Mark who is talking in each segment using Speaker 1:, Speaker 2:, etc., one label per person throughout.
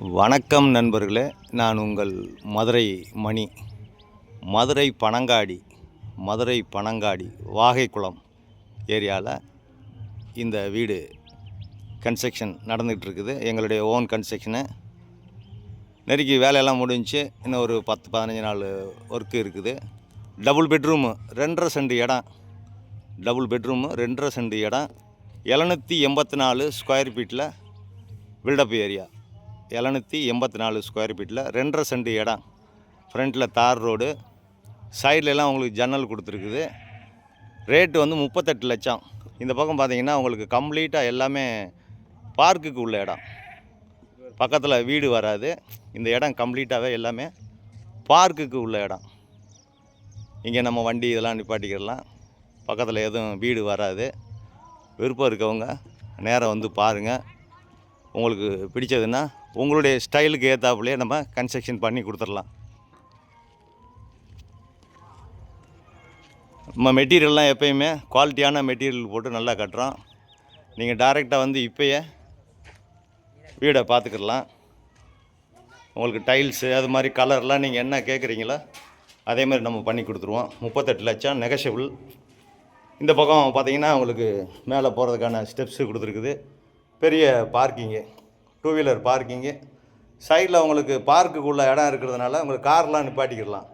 Speaker 1: வணக்கம் நண்பர்களே, நான் உங்கள் மதுரை மணி. மதுரை பனங்காடி வாகைக்குளம் ஏரியாவில் இந்த வீடு கன்ஸ்ட்ரக்ஷன் நடந்துகிட்ருக்குது. எங்களுடைய ஓன் கன்ஸ்ட்ரக்ஷனு. நெருக்கி வேலையெல்லாம் முடிஞ்சு இன்னும் ஒரு 10-15 நாள் ஒர்க்கு இருக்குது. டபுள் பெட்ரூமு 2.5 சென்ட் இடம். 784 ஸ்கொயர் ஃபீட்டில் பில்டப் ஏரியா. 784 ஸ்கொயர் ஃபீட்டில் 2.5 சென்ட் இடம். ஃப்ரண்ட்டில் தார் ரோடு, சைட்லலாம் உங்களுக்கு ஜன்னல் கொடுத்துருக்குது. ரேட்டு வந்து 38 லட்சம். இந்த பக்கம் பார்த்தீங்கன்னா உங்களுக்கு கம்ப்ளீட்டாக எல்லாமே பார்க்குக்கு உள்ள இடம். பக்கத்தில் வீடு வராது. இந்த இடம் கம்ப்ளீட்டாகவே எல்லாமே பார்க்குக்கு உள்ள இடம். இங்கே நம்ம வண்டி இதெல்லாம் நிப்பாட்டிக்கிடலாம். பக்கத்தில் எதுவும் வீடு வராது. விருப்பம் இருக்கவங்க நேராக வந்து பாருங்கள். உங்களுக்கு பிடிச்சதுன்னா உங்களுடைய ஸ்டைலுக்கு ஏற்றாப்புலேயே நம்ம கன்ஸ்ட்ரக்ஷன் பண்ணி கொடுத்துடலாம். நம்ம மெட்டீரியல்லாம் எப்பயுமே குவாலிட்டியான மெட்டீரியல் போட்டு நல்லா கட்டுறோம். நீங்கள் டைரெக்டாக வந்து இப்போயே வீடை பார்த்துக்கிடலாம். உங்களுக்கு டைல்ஸு அது மாதிரி கலர்லாம் நீங்கள் என்ன கேட்குறீங்களோ அதே மாதிரி நம்ம பண்ணி கொடுத்துருவோம். 38 லட்சம் நெகஷியபிள். இந்த பக்கம் பார்த்தீங்கன்னா உங்களுக்கு மேலே போகிறதுக்கான ஸ்டெப்ஸு கொடுத்துருக்குது. பெரிய பார்க்கிங்கு, 2 வீலர் பார்க்கிங்கு. சைடில் உங்களுக்கு பார்க்குக்குள்ளே இடம் இருக்கிறதுனால உங்களுக்கு கார்லாம் நிப்பாட்டிக்கிடலாம்.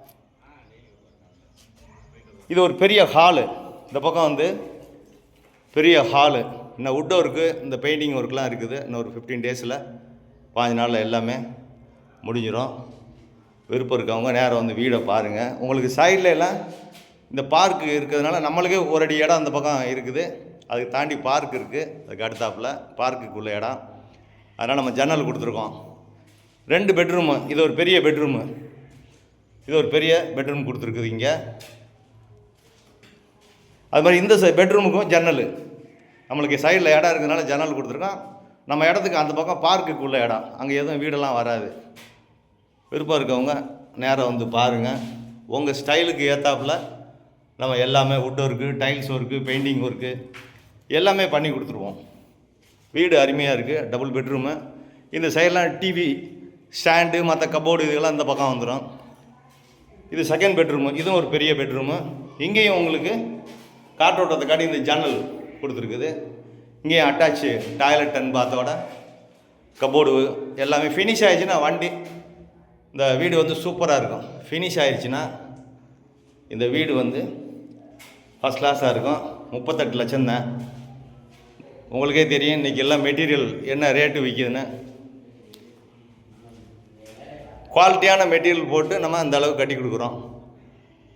Speaker 1: இது ஒரு பெரிய ஹாலு. இந்த பக்கம் வந்து பெரிய ஹாலு. இன்னும் வுட் ஒர்க்கு, இந்த பெயிண்டிங் ஒர்க்லாம் இருக்குது. இன்னும் ஒரு 15 டேஸில் 15 நாளில் எல்லாமே முடிஞ்சிடும். விருப்பம் இருக்கவங்க நேரம் வந்து வீடை பாருங்கள். உங்களுக்கு சைடில் எல்லாம் இந்த பார்க்கு இருக்கிறதுனால நம்மளுக்கே ஒரு அடி இடம் அந்த பக்கம் இருக்குது. அதுக்கு தாண்டி பார்க் இருக்குது. அதுக்கு அடுத்தாப்பில் பார்க்குக்குள்ள இடம். அதனால் நம்ம ஜன்னல் கொடுத்துருக்கோம். 2 பெட்ரூமு. இது ஒரு பெரிய பெட்ரூம் கொடுத்துருக்குது இங்கே. அது மாதிரி இந்த பெட்ரூமுக்கும் ஜன்னல். நம்மளுக்கு சைடில் இடம் இருக்கிறதுனால ஜன்னல் கொடுத்துருக்கோம். நம்ம இடத்துக்கு அந்த பக்கம் பார்க்குக்குள்ள இடம். அங்கே எதுவும் வீடெல்லாம் வராது. விருப்பம் இருக்கவங்க நேராக வந்து பாருங்கள். உங்கள் ஸ்டைலுக்கு ஏற்றாப்புல நம்ம எல்லாமே would work, tiles work, painting work எல்லாமே பண்ணி கொடுத்துருவோம். வீடு அருமையாக இருக்குது. Double bedroom. இந்த சைடெலாம் டிவி ஸ்டாண்டு, மற்ற கபோர்டு இதெல்லாம் இந்த பக்கம் வந்துடும். இது செகண்ட் பெட்ரூமு. இதுவும் ஒரு பெரிய பெட்ரூமு. இங்கேயும் உங்களுக்கு காற்றோட்டத்தை காட்டி இந்த ஜன்னல் கொடுத்துருக்குது. இங்கேயும் அட்டாச்சு டாய்லெட் அண்ட் பாத்தோட கபோர்டு எல்லாமே ஃபினிஷ் ஆகிடுச்சுன்னா வண்டி இந்த வீடு வந்து சூப்பராக இருக்கும். ஃபினிஷ் ஆகிடுச்சுன்னா இந்த வீடு வந்து ஃபஸ்ட் கிளாஸாக இருக்கும். 38 லட்சம் தான். உங்களுக்கே தெரியும் இன்றைக்கி எல்லாம் மெட்டீரியல் என்ன ரேட்டு விற்கிதுன்னு. குவாலிட்டியான மெட்டீரியல் போட்டு நம்ம அந்த அளவுக்கு கட்டி கொடுக்குறோம்.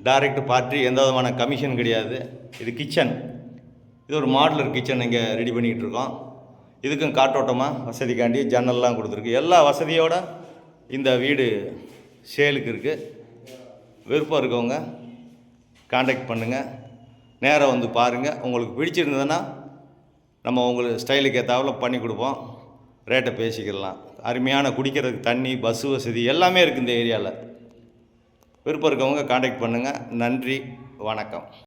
Speaker 1: டைரக்ட் பார்ட்டி, எந்த விதமான கமிஷன் கிடையாது. இது கிச்சன். இது ஒரு மாடுலர் கிச்சன் இங்கே ரெடி பண்ணிக்கிட்டு இருக்கோம். இதுக்கும் காற்றோட்டமாக வசதிக்காண்டி ஜன்னல்லாம் கொடுத்துருக்கு. எல்லா வசதியோடு இந்த வீடு சேலுக்கு இருக்குது. விருப்பம் இருக்கவங்க காண்டாக்ட் பண்ணுங்கள். நேராக வந்து பாருங்கள். உங்களுக்கு பிடிச்சிருந்ததுன்னா நம்ம உங்களுக்கு ஸ்டைலுக்கு ஏற்றாவில் பண்ணி கொடுப்போம். ரேட்டை பேசிக்கிடலாம். அருமையான குடிக்கிறதுக்கு தண்ணி, பஸ்ஸு வசதி எல்லாமே இருக்குது இந்த ஏரியாவில். விருப்பம் இருக்கவங்க காண்டாக்ட் பண்ணுங்கள். நன்றி, வணக்கம்.